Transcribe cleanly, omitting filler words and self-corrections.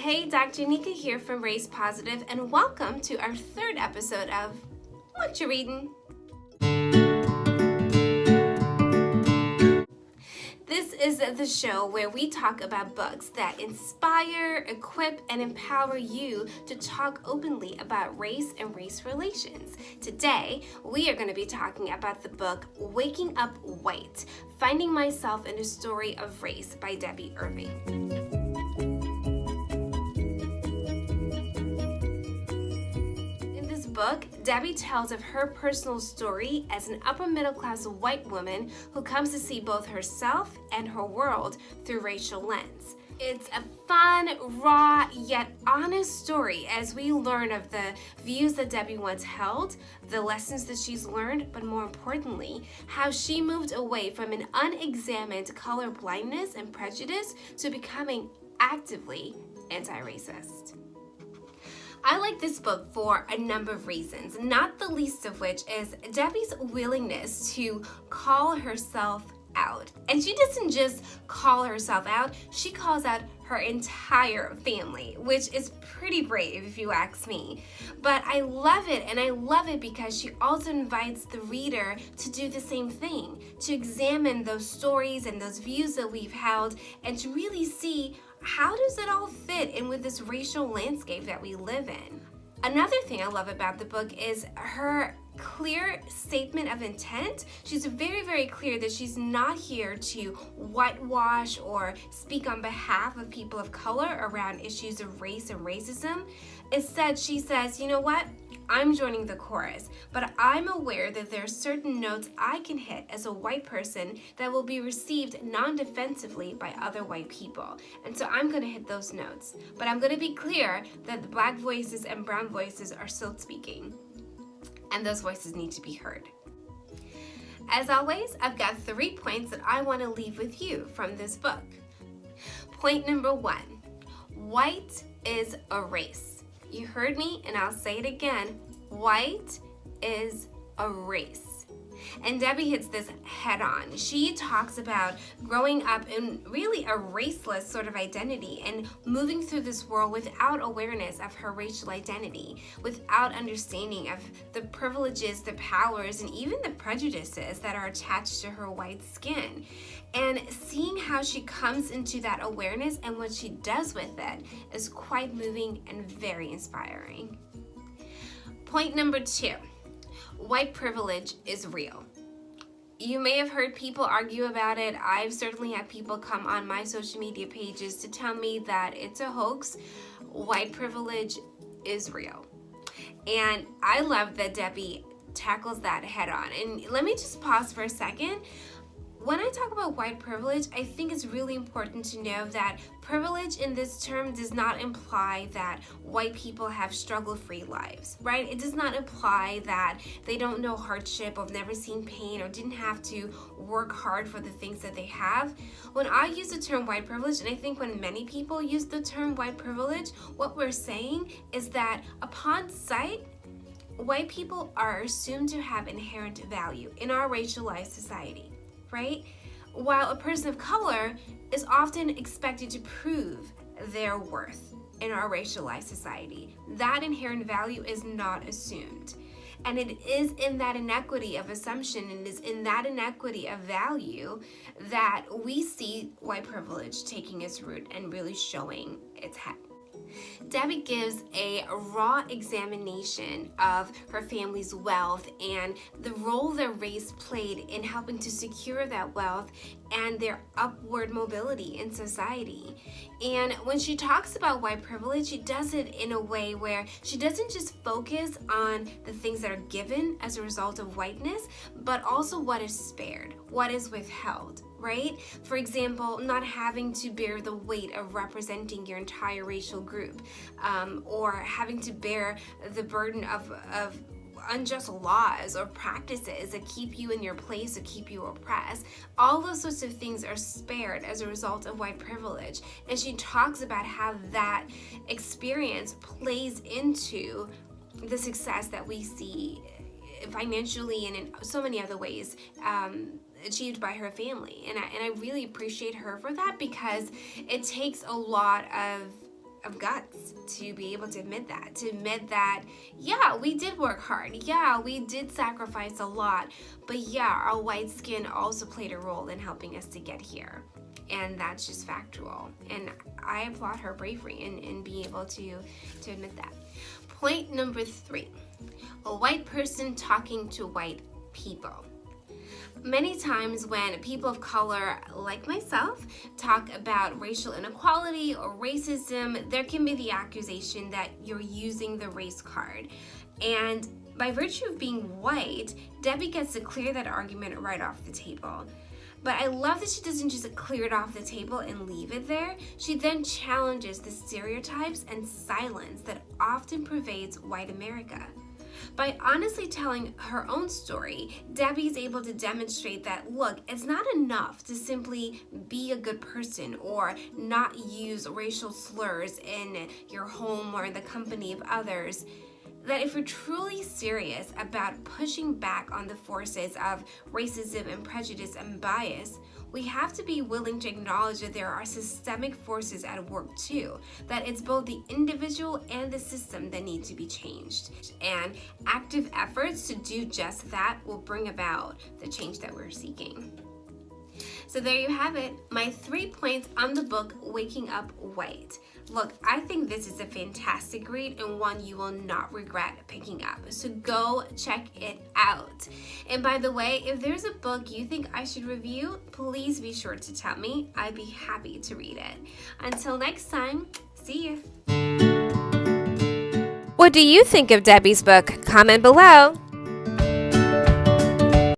Hey, Dr. Anica here from Race Positive, and welcome to our third episode of What You Reading? This is the show where we talk about books that inspire, equip, and empower you to talk openly about race and race relations. Today, we are going to be talking about the book Waking Up White, Finding Myself in a Story of Race by Debby Irving. Book, Debby tells of her personal story as an upper middle class white woman who comes to see both herself and her world through racial lens. It's a fun, raw, yet honest story as we learn of the views that Debby once held, the lessons that she's learned, but more importantly, how she moved away from an unexamined color blindness and prejudice to becoming actively anti-racist. I like this book for a number of reasons, not the least of which is Debby's willingness to call herself out. And she doesn't just call herself out, she calls out her entire family, which is pretty brave if you ask me. But I love it, and I love it because she also invites the reader to do the same thing, to examine those stories and those views that we've held and to really see how does it all fit in with this racial landscape that we live in. Another thing I love about the book is her clear statement of intent. She's very, very clear that she's not here to whitewash or speak on behalf of people of color around issues of race and racism. Instead, she says, you know what? I'm joining the chorus, but I'm aware that there are certain notes I can hit as a white person that will be received non-defensively by other white people. And so I'm going to hit those notes. But I'm going to be clear that the black voices and brown voices are still speaking. And those voices need to be heard. As always, I've got 3 points that I want to leave with you from this book. Point number 1, white is a race. You heard me, and I'll say it again. White is a race. And Debby hits this head on. She talks about growing up in really a raceless sort of identity and moving through this world without awareness of her racial identity, without understanding of the privileges, the powers, and even the prejudices that are attached to her white skin. And seeing how she comes into that awareness and what she does with it is quite moving and very inspiring. Point number 2. White privilege is real. You may have heard people argue about it. I've certainly had people come on my social media pages to tell me that it's a hoax. White privilege is real. And I love that Debby tackles that head on. And let me just pause for a second. When I talk about white privilege, I think it's really important to know that privilege in this term does not imply that white people have struggle-free lives, right? It does not imply that they don't know hardship or have never seen pain or didn't have to work hard for the things that they have. When I use the term white privilege, and I think when many people use the term white privilege, what we're saying is that upon sight, white people are assumed to have inherent value in our racialized society. Right? While a person of color is often expected to prove their worth in our racialized society. That inherent value is not assumed. And it is in that inequity of assumption and is in that inequity of value that we see white privilege taking its root and really showing its head. Debby gives a raw examination of her family's wealth and the role their race played in helping to secure that wealth and their upward mobility in society. And when she talks about white privilege, she does it in a way where she doesn't just focus on the things that are given as a result of whiteness, but also what is spared, what is withheld. Right? For example, not having to bear the weight of representing your entire racial group, or having to bear the burden of unjust laws or practices that keep you in your place or keep you oppressed. All those sorts of things are spared as a result of white privilege. And she talks about how that experience plays into the success that we see financially and in so many other ways achieved by her family. And I really appreciate her for that, because it takes a lot of of guts to be able to admit that, yeah, we did work hard. Yeah, we did sacrifice a lot. But yeah, our white skin also played a role in helping us to get here. And that's just factual. And I applaud her bravery in being able to admit that. Point number 3, a white person talking to white people. Many times when people of color, like myself, talk about racial inequality or racism, there can be the accusation that you're using the race card. And by virtue of being white, Debbie gets to clear that argument right off the table. But I love that she doesn't just clear it off the table and leave it there. She then challenges the stereotypes and silence that often pervades white America. By honestly telling her own story, Debbie is able to demonstrate that, look, it's not enough to simply be a good person or not use racial slurs in your home or in the company of others. That if we're truly serious about pushing back on the forces of racism and prejudice and bias, we have to be willing to acknowledge that there are systemic forces at work too, that it's both the individual and the system that need to be changed. And active efforts to do just that will bring about the change that we're seeking. So there you have it, my 3 points on the book, Waking Up White. Look, I think this is a fantastic read and one you will not regret picking up. So go check it out. And by the way, if there's a book you think I should review, please be sure to tell me. I'd be happy to read it. Until next time, see you. What do you think of Debbie's book? Comment below.